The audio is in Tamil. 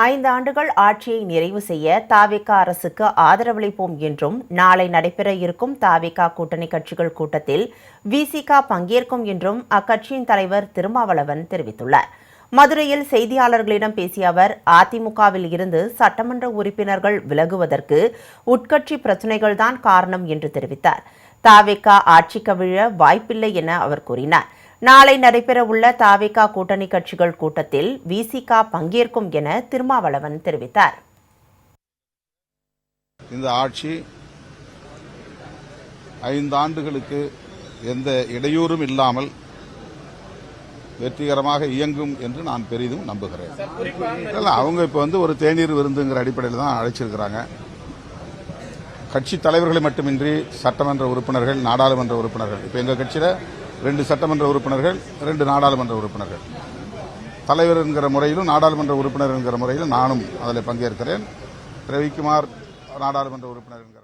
5 ஆண்டுகள் ஆட்சியை நிறைவு செய்ய தாவேகா அரசுக்கு ஆதரவளிப்போம் என்றும், நாளை நடைபெற இருக்கும் தாவேகா கூட்டணி கட்சிகள் கூட்டத்தில் விசிக பங்கேற்கும் என்றும் அக்கட்சியின் தலைவர் திருமாவளவன் தெரிவித்துள்ளார். மதுரையில் செய்தியாளர்களிடம் பேசிய அவர், அதிமுகவில் இருந்து சட்டமன்ற உறுப்பினர்கள் விலகுவதற்கு உட்கட்சி பிரச்சினைகள்தான் காரணம் என்று தெரிவித்தார். தாவேகா ஆட்சி கவிழ வாய்ப்பில்லை என அவர் கூறினார். நாளை நடைபெறவுள்ள தாவேகா கூட்டணி கட்சிகள் கூட்டத்தில் விசிக பங்கேற்கும் என திருமாவளவன் தெரிவித்தார். இந்த ஆட்சி 5 ஆண்டுகளுக்கு எந்த இடையூறும் இல்லாமல் வெற்றிகரமாக இயங்கும் என்று நான் பெரிதும் நம்புகிறேன். அவங்க இப்ப ஒரு தேநீர் விருந்துங்கிற அடிப்படையில் தான் அழைச்சிருக்கிறாங்க. கட்சி தலைவர்களை மட்டுமின்றி சட்டமன்ற உறுப்பினர்கள், நாடாளுமன்ற உறுப்பினர்கள், இப்ப எங்க கட்சியில 2 சட்டமன்ற உறுப்பினர்கள், 2 நாடாளுமன்ற உறுப்பினர்கள், தலைவர் என்கிற முறையிலும் நாடாளுமன்ற உறுப்பினர் என்கிற முறையிலும் நானும் அதில் பங்கேற்கிறேன். ரவிக்குமார் நாடாளுமன்ற உறுப்பினர் என்கிற